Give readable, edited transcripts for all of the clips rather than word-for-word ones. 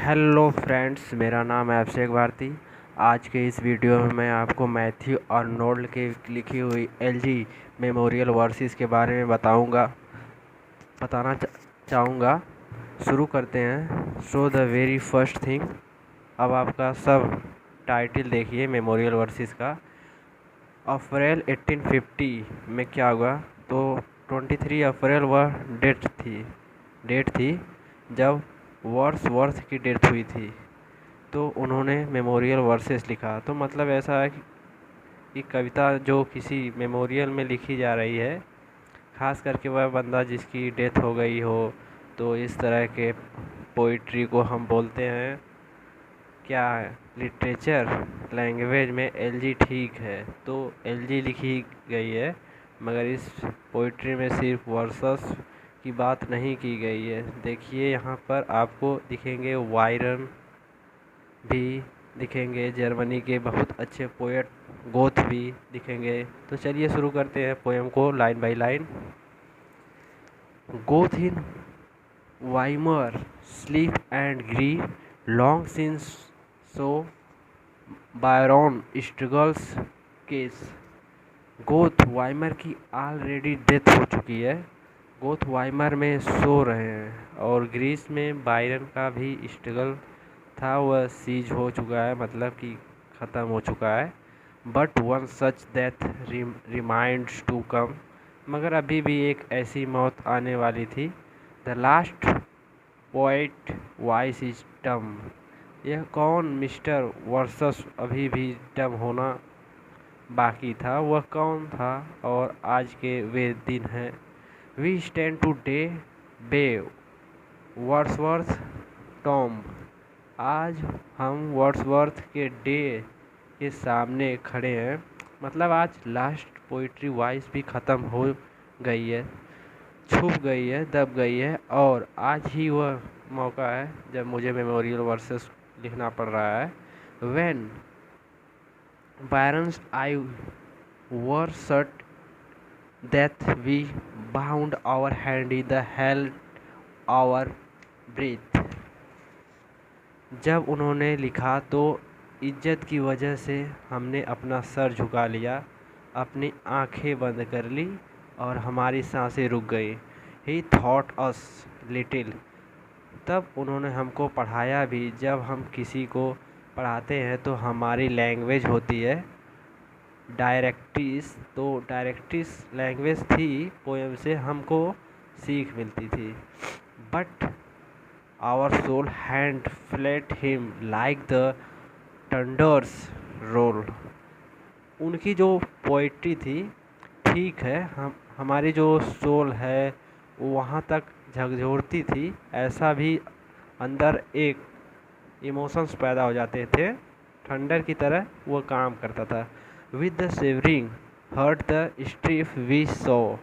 Hello friends, मेरा नाम है अभिषेक भारती। आज के इस वीडियो में मैं आपको मैथ्यू आर्नोल्ड की लिखी हुई एलजी मेमोरियल वर्सेस के बारे में बताना चाहूँगा। शुरू करते हैं। So the very first thing, अब आपका सब टाइटल देखिए मेमोरियल वर्सेस का। अप्रैल 1850 में क्या हुआ, तो 23 अप्रैल वह डेट थी जब वर्ड्सवर्थ की डेथ हुई थी। तो उन्होंने मेमोरियल वर्सेस लिखा। तो मतलब ऐसा है कि कविता जो किसी मेमोरियल में लिखी जा रही है, ख़ास करके वह बंदा जिसकी डेथ हो गई हो, तो इस तरह के पोइट्री को हम बोलते हैं क्या है, लिटरेचर लैंग्वेज में एलजी ठीक है। तो एलजी लिखी गई है, मगर इस पोइट्री में सिर्फ वर्सेस की बात नहीं की गई है। देखिए यहाँ पर आपको दिखेंगे वायरन भी दिखेंगे, जर्मनी के बहुत अच्छे पोएट गोथ भी दिखेंगे। तो चलिए शुरू करते हैं पोएम को line by line. Goethe in Weimar sleep and Greece long since, so Byron struggles cease. Goethe Weimar की ऑलरेडी डेथ हो चुकी है, गोथ वाइमर में सो रहे हैं। और ग्रीस में बायरन का भी स्ट्रगल था, वह सीज हो चुका है, मतलब कि ख़त्म हो चुका है। But one such death remains to come, मगर अभी भी एक ऐसी मौत आने वाली थी। The last poet voice is dumb. यह कौन मिस्टर वर्सेस अभी भी डम होना बाकी था, वह कौन था? और आज के वे दिन हैं। We stand today by Wordsworth tomb. आज हम वर्ड्सवर्थ के डे के सामने खड़े हैं, मतलब आज लास्ट पोइट्री वॉइस भी ख़त्म हो गई है, छुप गई है, दब गई है। और आज ही वह मौका है जब मुझे मेमोरियल वर्सेस लिखना पड़ रहा है। When Byron's eyes were shut that we bound our hand in the held our breath। जब उन्होंने लिखा तो इज्जत की वजह से हमने अपना सर झुका लिया, अपनी आंखें बंद कर ली और हमारी सांसें रुक गई। He taught us little। तब उन्होंने हमको पढ़ाया भी। जब हम किसी को पढ़ाते हैं तो हमारी लैंग्वेज होती है डायरेक्टिस। तो डायरेक्टिस लैंग्वेज थी, पोएम से हमको सीख मिलती थी। But our soul had felt him like the thunder's roll. उनकी जो पोइट्री थी, ठीक है, हमारी जो सोल है वो वहाँ तक झकझोरती थी, ऐसा भी अंदर एक इमोशंस पैदा हो जाते थे, थंडर की तरह वो काम करता था। With the shivering heart the strife we saw.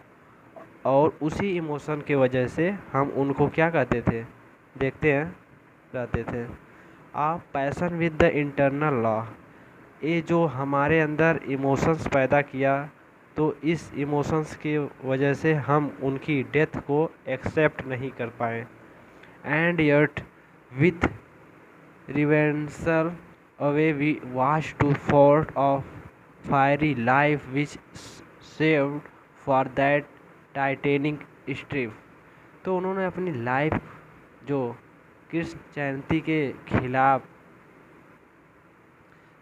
और उसी इमोशन के वजह से हम उनको क्या कहते थे, देखते हैं, कहते थे a passion with the eternal law. ये जो हमारे अंदर इमोशंस पैदा किया, तो इस इमोशंस की वजह से हम उनकी डेथ को एक्सेप्ट नहीं कर पाए। And yet with reverential awe we watched to fount of fiery life which served for that titanic strife. तो उन्होंने अपनी लाइफ जो क्रिश्चियनिटी के खिलाफ,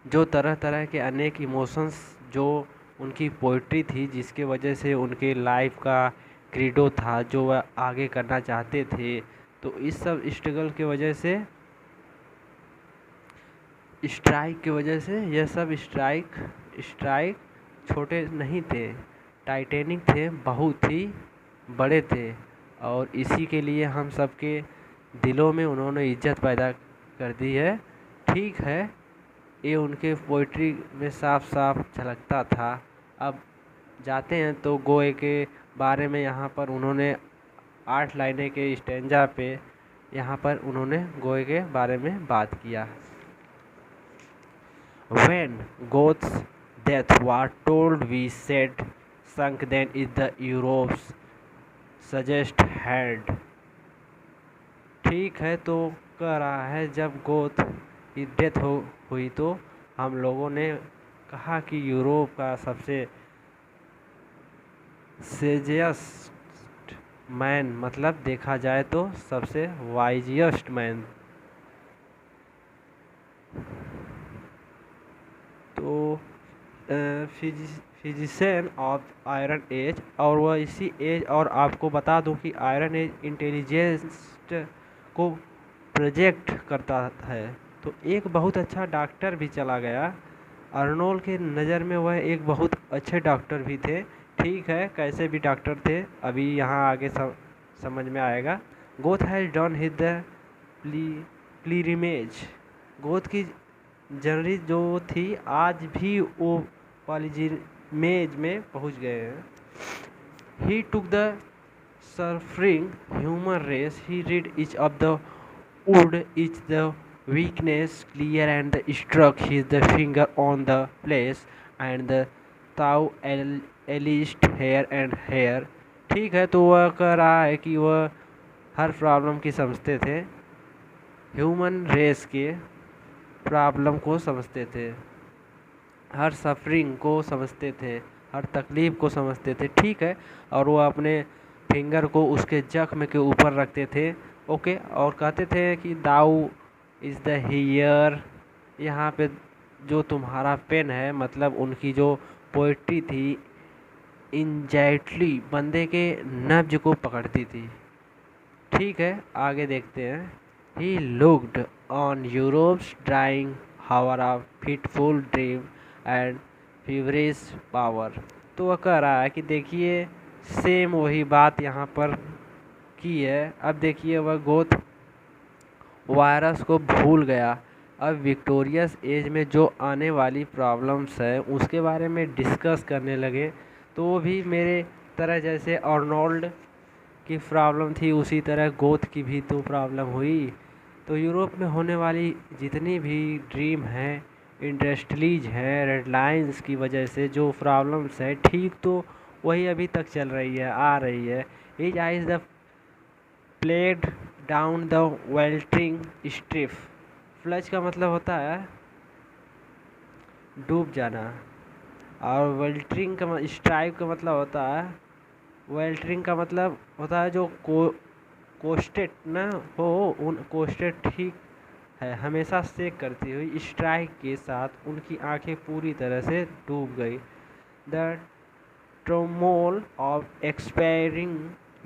जो तरह तरह के अनेक इमोशंस, जो उनकी पोइट्री थी, जिसके वजह से उनके लाइफ का क्रीडो था जो वह आगे करना चाहते थे, तो इस सब स्ट्रगल के वजह से, स्ट्राइक की वजह से, यह सब स्ट्राइक छोटे नहीं थे, टाइटेनिक थे, बहुत ही बड़े थे। और इसी के लिए हम सबके दिलों में उन्होंने इज्जत पैदा कर दी है। ठीक है, ये उनके पोइट्री में साफ साफ झलकता था। अब जाते हैं तो गोए के बारे में। यहाँ पर उन्होंने 8 लाइनें के स्टेंजा पे यहाँ पर उन्होंने गोए के बारे में बात किया। When Goth's death was told, we said, sunk then is the Europe's suggest hand। ठीक है, तो कह रहा है जब गोथ की डेथ हुई तो हम लोगों ने कहा कि यूरोप का सबसे सेजियस्ट मैन, मतलब देखा जाए तो सबसे वाइजियस्ट मैन, तो फिजिशियन ऑफ आयरन एज, और वह इसी एज, और आपको बता दूं कि आयरन एज इंटेलिजेंस को प्रोजेक्ट करता है। तो एक बहुत अच्छा डॉक्टर भी चला गया। अर्नोल्ड के नज़र में वह एक बहुत अच्छे डॉक्टर भी थे। ठीक है, कैसे भी डॉक्टर थे अभी यहाँ आगे समझ में आएगा। Goethe has done his the pilgrimage, Goethe की जर्नी जो थी आज भी वो पॉलीजिमेज में पहुँच गए हैं। He took the suffering human race, he read each of the wood, each the weakness clear, and struck his the finger on the place, and the thou alleged hair and hair। ठीक है, तो वह कह रहा है कि वह हर problem की समझते थे, ह्यूमन रेस के प्रॉब्लम को समझते थे, हर सफरिंग को समझते थे, हर तकलीफ़ को समझते थे। ठीक है, और वो अपने फिंगर को उसके जख्म के ऊपर रखते थे। ओके, और कहते थे कि दाऊ इज़ द हियर, यहाँ पे जो तुम्हारा पेन है, मतलब उनकी जो पोइट्री थी इंजैक्टली बंदे के नब्ज को पकड़ती थी। ठीक है, आगे देखते हैं। He looked on Europe's dying hour of fitful dream and feverish power. तो वह कह रहा है कि देखिए सेम वही बात यहाँ पर की है। अब देखिए वह गोथ वायरस को भूल गया, अब विक्टोरियस एज में जो आने वाली प्रॉब्लम्स है उसके बारे में डिस्कस करने लगे। तो वो भी मेरे तरह जैसे अर्नोल्ड की प्रॉब्लम थी उसी तरह गोथ की भी तो प्रॉब्लम हुई। तो यूरोप में होने वाली जितनी भी ड्रीम हैं, इंडस्ट्रीज हैं, रेड लाइन्स की वजह से जो प्रॉब्लम्स है, ठीक तो वही अभी तक चल रही है, आ रही है। His eyes the plunged down the weltering strife. Plunge का मतलब होता है डूब जाना, और वेल्टरिंग का स्ट्राइक का मतलब होता है, वेल्टरिंग का मतलब होता है जो कोस्टेड ना हो, उन कोस्टेड ठीक है, हमेशा सेक करती हुई स्ट्राइक के साथ उनकी आंखें पूरी तरह से डूब गई। द ट्रोमोल ऑफ एक्सपायरिंग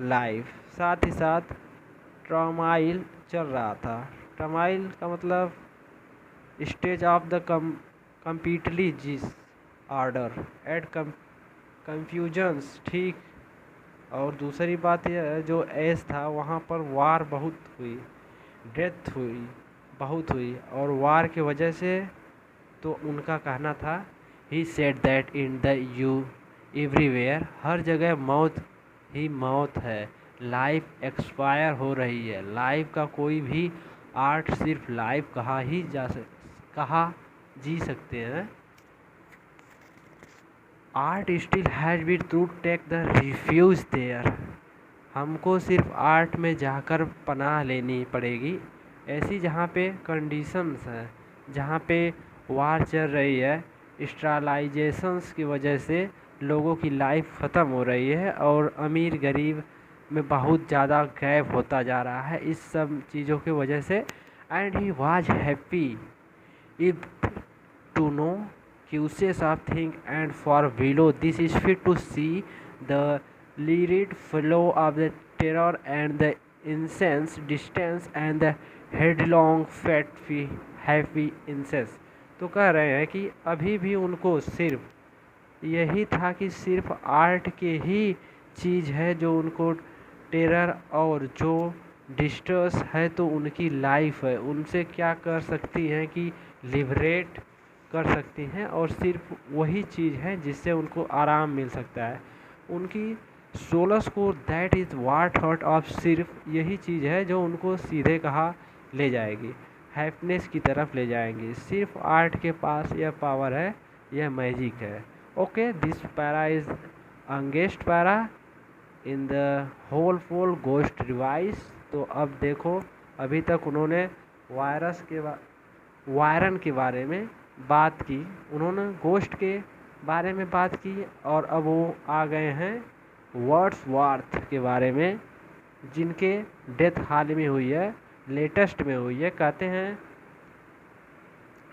लाइफ, साथ ही साथ ट्रामाइल चल रहा था। ट्रामाइल का मतलब स्टेज ऑफ द कम्प्लीटली जिस ऑर्डर एट कंफ्यूजन्स। ठीक, और दूसरी बात यह है जो एस था वहाँ पर वार बहुत हुई, डेथ हुई बहुत हुई, और वार की वजह से तो उनका कहना था he said that in the you everywhere, हर जगह मौत ही मौत है, लाइफ एक्सपायर हो रही है। लाइफ का कोई भी आर्ट सिर्फ लाइफ कहा जी सकते हैं। Art still has been to take the refuge there, हमको सिर्फ आर्ट में जाकर पनाह लेनी पड़ेगी, ऐसी जहाँ पे कंडीशंस हैं, जहाँ पे वार चल रही है, स्टरलाइजेशंस की वजह से लोगों की लाइफ ख़त्म हो रही है, और अमीर गरीब में बहुत ज़्यादा गैप होता जा रहा है इस सब चीज़ों की वजह से। And he was happy if to know causes of thing, and for below this is fit to see the lurid flow of the terror and the incense distance and the headlong fat happy incense। तो कह रहे हैं कि अभी भी उनको सिर्फ यही था कि सिर्फ आर्ट के ही चीज़ है जो उनको टेरर और जो डिस्ट्रेस है तो उनकी लाइफ है, उनसे क्या कर सकती हैं कि लिबरेट कर सकती हैं, और सिर्फ वही चीज़ है जिससे उनको आराम मिल सकता है। उनकी सोलस को that is what hurt of, सिर्फ यही चीज़ है जो उनको सीधे कहा ले जाएगी, हैप्पीनेस की तरफ ले जाएंगी। सिर्फ आर्ट के पास यह पावर है, यह मैजिक है। Okay, this para is against para in the whole full ghost revise. तो अब देखो अभी तक उन्होंने वायरन के बारे में बात की, उन्होंने गोश्त के बारे में बात की, और अब वो आ गए हैं वर्ड्सवर्थ के बारे में, जिनके डेथ हाल में हुई है, लेटेस्ट में हुई है। कहते हैं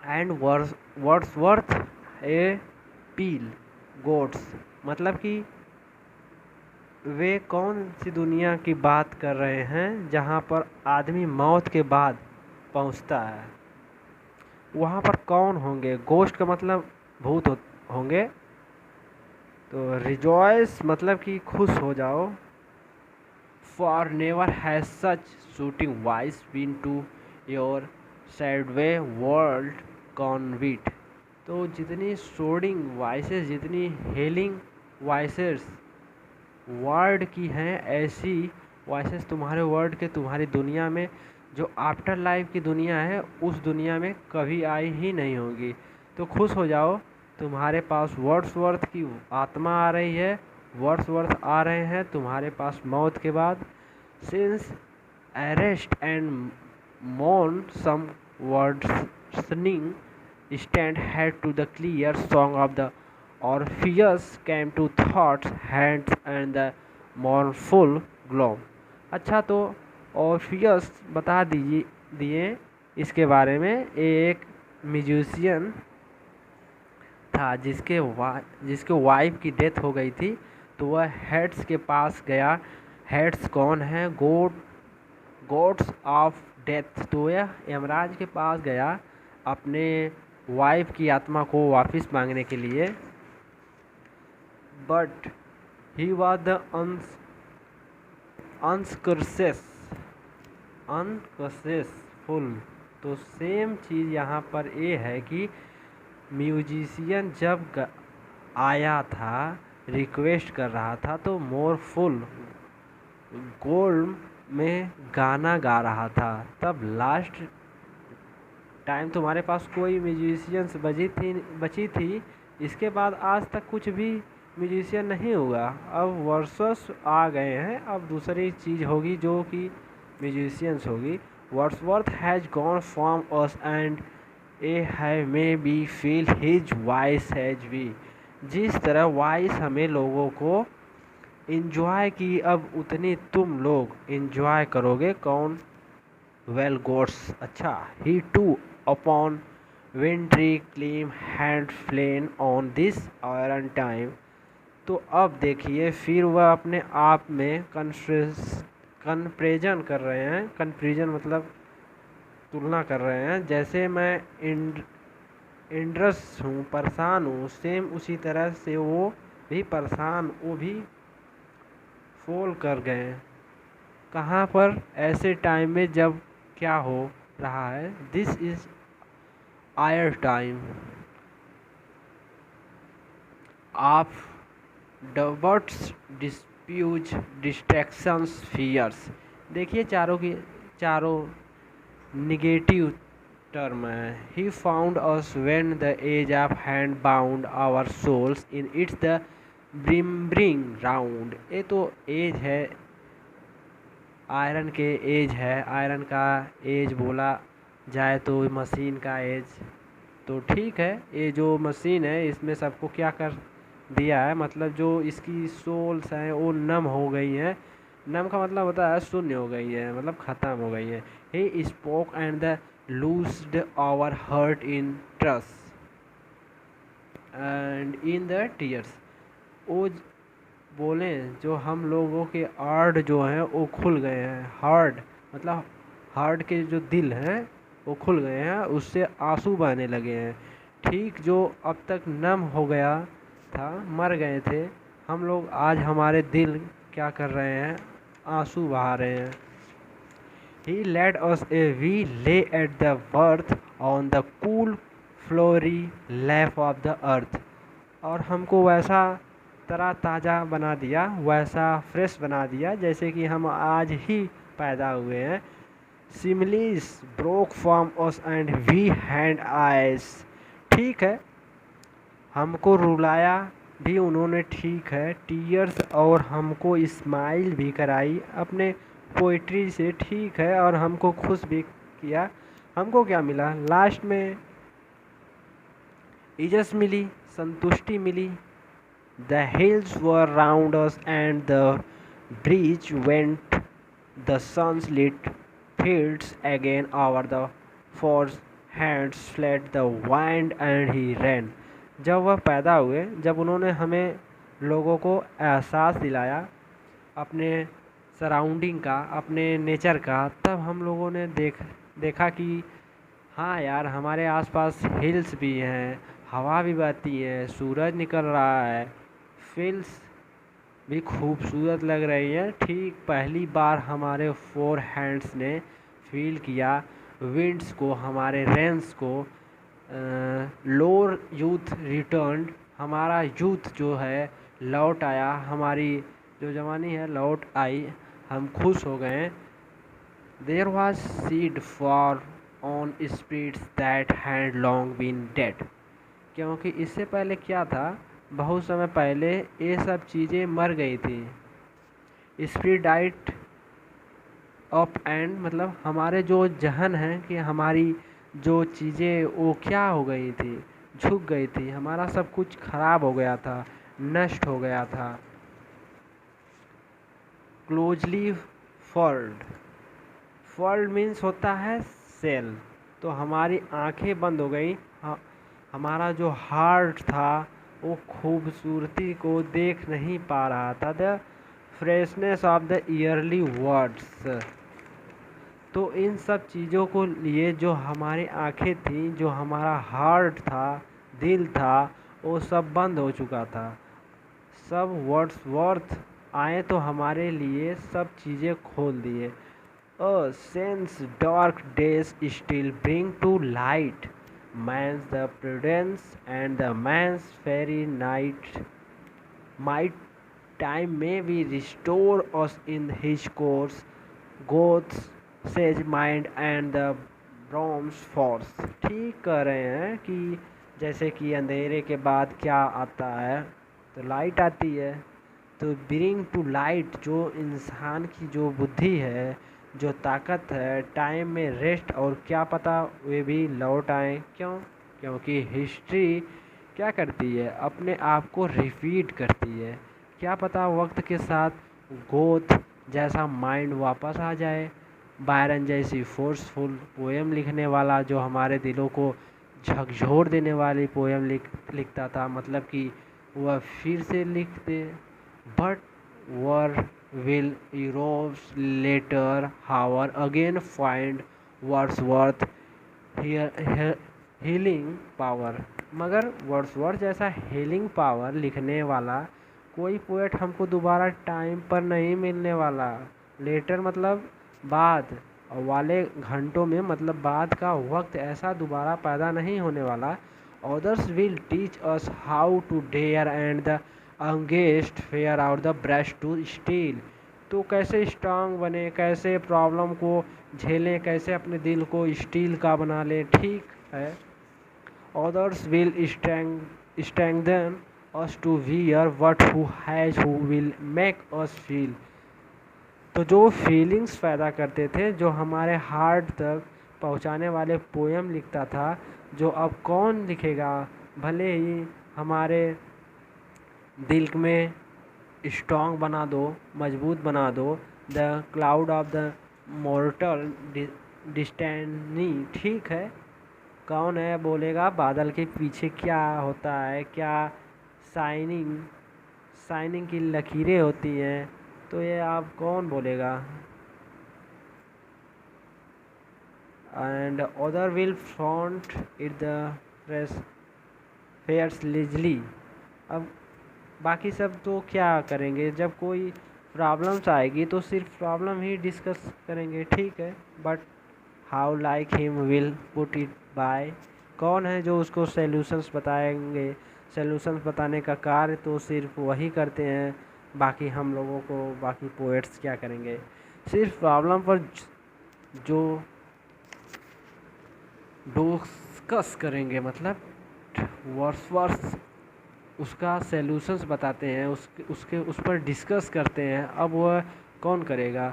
and Wordsworth ah pale ghosts, मतलब कि वे कौन सी दुनिया की बात कर रहे हैं जहाँ पर आदमी मौत के बाद पहुँचता है। वहाँ पर कौन होंगे? गोश्त का मतलब भूत होंगे। तो रिजॉइस मतलब कि खुश हो जाओ। For never has such soothing voice been to your shadowy world conveyed. तो जितनी शोडिंग वॉइसेस, जितनी हेलिंग वॉइसेस वर्ड की हैं, ऐसी वॉइसेस तुम्हारे वर्ड के, तुम्हारी दुनिया में जो आफ्टर लाइफ की दुनिया है, उस दुनिया में कभी आई ही नहीं होगी। तो खुश हो जाओ, तुम्हारे पास वर्ड्सवर्थ की आत्मा आ रही है, वर्ड्सवर्थ आ रहे हैं तुम्हारे पास मौत के बाद। Since erst and morn some wandering stand head to the clear song of the Orpheus came to thoughts hands and the mournful gloom। अच्छा, तो ऑर्फियस बता दिए इसके बारे में। एक म्यूजिशियन था जिसके वाइफ की डेथ हो गई थी, तो वह हेड्स के पास गया। हेड्स कौन है? God's of death. तो यह यमराज के पास गया अपने वाइफ की आत्मा को वापस मांगने के लिए। But he was the unsuccessful. तो सेम चीज़ यहाँ पर ये है कि म्यूजिशियन जब आया था, रिक्वेस्ट कर रहा था, तो मोरफुल गोल्ड में गाना गा रहा था। तब लास्ट टाइम तुम्हारे पास कोई म्यूजिशियंस बची थी, इसके बाद आज तक कुछ भी म्यूजिशियन नहीं हुआ। अब वर्सेस आ गए हैं, अब दूसरी चीज़ होगी जो कि म्यूजिशियंस होगी। Wordsworth has gone from us and ye ah may be feel his voice has we. जिस तरह वॉइस हमें लोगों को इंजॉय की, अब उतनी तुम लोग इंजॉय करोगे। कौन? Well gods. अच्छा, he too upon wintry clime had fallen on this iron time. तो अब देखिए, फिर वह अपने आप में कंपैरिजन कर रहे हैं। कंपैरिजन मतलब तुलना कर रहे हैं। जैसे मैं इंड्रस हूँ, परेशान हूँ, सेम उसी तरह से वो भी परेशान, वो भी फॉल कर गए। कहाँ पर? ऐसे टाइम में जब क्या हो रहा है? This is iron time of doubts disputes distractions fears. देखिए, चारों निगेटिव टर्म है। He found us when the age of had bound our souls in its the benumbing round. ये तो एज है, आयरन के एज है। आयरन का as बोला जाए तो मशीन का एज। तो ठीक है, ये जो मशीन है इसमें सबको क्या कर दिया है, मतलब जो इसकी सोल्स हैं वो नम हो गई हैं। नम का मतलब होता है शून्य हो गई है, मतलब ख़त्म हो गई है। He spoke and the loosed our heart in trust and in the tears. वो बोले जो हम लोगों के आर्ट जो हैं वो खुल गए हैं। हार्ट मतलब हार्ट के जो दिल हैं वो खुल गए हैं, उससे आंसू बहने लगे हैं। ठीक जो अब तक नम हो गया था, मर गए थे, हम लोग आज हमारे दिल क्या कर रहे हैं? आंसू बहा रहे हैं। He led us a we lay at the birth on the cool flowery lap of the earth। और हमको वैसा तरा ताज़ा बना दिया, वैसा फ्रेश बना दिया जैसे कि हम आज ही पैदा हुए हैं। Similes broke from us and we had eyes। ठीक है, हमको रुलाया भी उन्होंने, ठीक है, टीयर्स, और हमको स्माइल भी कराई। अपने पोइट्री से, ठीक है, और हमको खुश भी किया। हमको क्या मिला लास्ट में? इज्जत मिली, संतुष्टि मिली। The hills were round us and the breeze went, the suns lit fields again over the four's hands fled the wind and he ran। जब वह पैदा हुए, जब उन्होंने हमें लोगों को एहसास दिलाया अपने सराउंडिंग का, अपने नेचर का, तब हम लोगों ने देखा कि हाँ यार, हमारे आसपास हिल्स भी हैं, हवा भी बहती है, सूरज निकल रहा है, फील्ड्स भी खूबसूरत लग रही है। ठीक पहली बार हमारे फोर हैंड्स ने फील किया विंड्स को, हमारे रेंस को। लोअर यूथ रिटर्न, हमारा यूथ जो है लौट आया, हमारी जो जवानी है लौट आई, हम खुश हो गए। There was shed for on spirits that had long been dead. क्योंकि इससे पहले क्या था, बहुत समय पहले ये सब चीज़ें मर गई थी। स्पिरिट डाइट अप एंड, मतलब हमारे जो जहन है कि हमारी जो चीज़ें वो क्या हो गई थी, झुक गई थी, हमारा सब कुछ खराब हो गया था, नष्ट हो गया था। क्लोजली फर्ल्ड, फर्ल्ड मीन्स होता है सेल। तो हमारी आंखें बंद हो गई, हमारा जो हार्ट था वो खूबसूरती को देख नहीं पा रहा था। The freshness of the yearly words. तो इन सब चीज़ों को लिए जो हमारी आंखें थी, जो हमारा हार्ट था, दिल था, वो सब बंद हो चुका था। सब वर्ड्सवर्थ आए तो हमारे लिए सब चीज़ें खोल दिए। A sense dark days still bring to light man's the prudence and the man's fairy night might time may we restore us in his course Goth's sage mind and the Brahms force। ठीक कह रहे हैं कि जैसे कि अंधेरे के बाद क्या आता है, तो लाइट आती है। तो ब्रिंग टू लाइट, जो इंसान की जो बुद्धि है, जो ताकत है, टाइम में रेस्ट, और क्या पता वे भी लौट आए। क्यों? क्योंकि हिस्ट्री क्या करती है, अपने आप को रिपीट करती है। क्या पता वक्त के साथ गोथ जैसा माइंड वापस आ जाए, बायरन जैसी फोर्सफुल पोएम लिखने वाला, जो हमारे दिलों को झकझोर देने वाली पोएम लिखता था, मतलब कि वह फिर से लिख दे। But where will Europe's later however again find Wordsworth healing power। मगर वर्ड्सवर्थ जैसा हीलिंग पावर लिखने वाला कोई पोएट हमको दोबारा टाइम पर नहीं मिलने वाला। लेटर मतलब बाद वाले घंटों में, मतलब बाद का वक्त ऐसा दोबारा पैदा नहीं होने वाला। Others will teach us how to dare and the against fair out the brush to steel. तो कैसे स्ट्रांग बने, कैसे प्रॉब्लम को झेलें, कैसे अपने दिल को स्टील का बना लें। ठीक है। Others will strengthen us to bear what who has who will make us feel. तो जो फीलिंग्स पैदा करते थे, जो हमारे हार्ट तक पहुंचाने वाले पोएम लिखता था, जो अब कौन लिखेगा। भले ही हमारे दिल में स्ट्रॉन्ग बना दो, मजबूत बना दो, the cloud of the mortal destiny. ठीक है, कौन है बोलेगा बादल के पीछे क्या होता है, क्या शाइनिंग की लकीरें होती हैं, तो ये आप कौन बोलेगा। And other will front it the fearlessly. अब बाकी सब तो क्या करेंगे, जब कोई प्रॉब्लम्स आएगी तो सिर्फ प्रॉब्लम ही डिस्कस करेंगे। ठीक है, but how like him will put it by. कौन है जो उसको सॉल्यूशंस बताएंगे। सॉल्यूशंस बताने का कार्य तो सिर्फ वही करते हैं, बाकी हम लोगों को, बाकी पोएट्स क्या करेंगे। सिर्फ प्रॉब्लम पर जो डिस्कस करेंगे, मतलब वर्ड्सवर्थ उसका सॉल्यूशंस बताते हैं, उस पर डिस्कस करते हैं। अब वह कौन करेगा।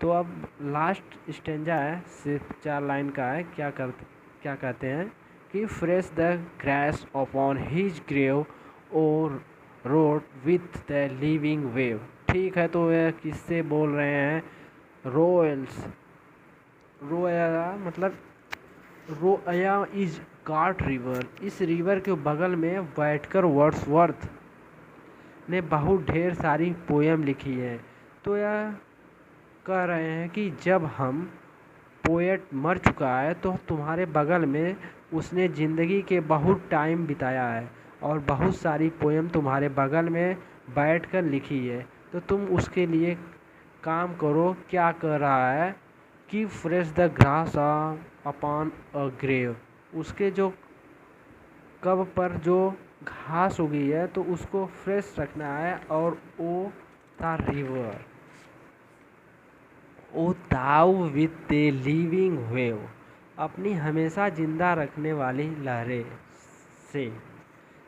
तो अब लास्ट स्टेंजा है, सिर्फ 4 लाइन का है। क्या कहते हैं कि fresh the grass upon his grave और Rotha with the living wave. ठीक है, तो यह किससे बोल रहे हैं? रोयल्स। रोया मतलब रोया इज गाट रिवर। इस रिवर के बगल में बैठकर वर्ड्सवर्थ ने बहुत ढेर सारी पोयम लिखी है। तो यह कह रहे हैं कि जब हम पोएट मर चुका है तो तुम्हारे बगल में उसने ज़िंदगी के बहुत टाइम बिताया है और बहुत सारी पोयम तुम्हारे बगल में बैठकर लिखी है, तो तुम उसके लिए काम करो। क्या कर रहा है कि fresh the grass upon a grave. उसके जो कब पर जो घास उगी है तो उसको फ्रेश रखना है। और ओ था river, O thou with the living wave, अपनी हमेशा जिंदा रखने वाली लहरें से।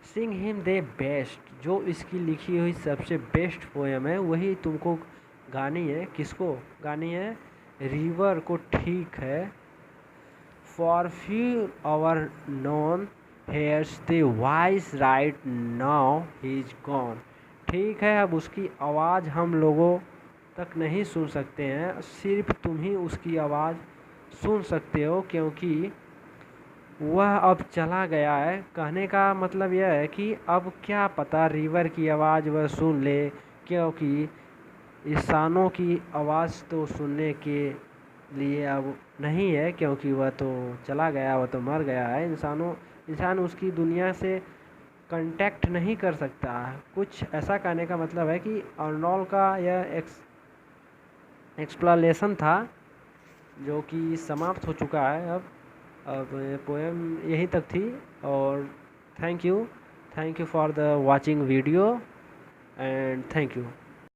सिंग हिम दे बेस्ट, जो इसकी लिखी हुई सबसे बेस्ट पोएम है वही तुमको गानी है। किसको गानी है? रिवर को। ठीक है। For few or none hears the voice right now he is gone. ठीक है, अब उसकी आवाज़ हम लोगों तक नहीं सुन सकते हैं, सिर्फ तुम ही उसकी आवाज़ सुन सकते हो क्योंकि वह अब चला गया है। कहने का मतलब यह है कि अब क्या पता रिवर की आवाज़ वह सुन ले, क्योंकि इंसानों की आवाज़ तो सुनने के लिए अब नहीं है, क्योंकि वह तो चला गया, वह तो मर गया है। इंसान उसकी दुनिया से कांटेक्ट नहीं कर सकता। कुछ ऐसा कहने का मतलब है कि अर्नोल्ड का यह एक्सप्लेनेशन था जो कि समाप्त हो चुका है। अब पोएम यहीं तक थी। और thank you for the watching video and thank you.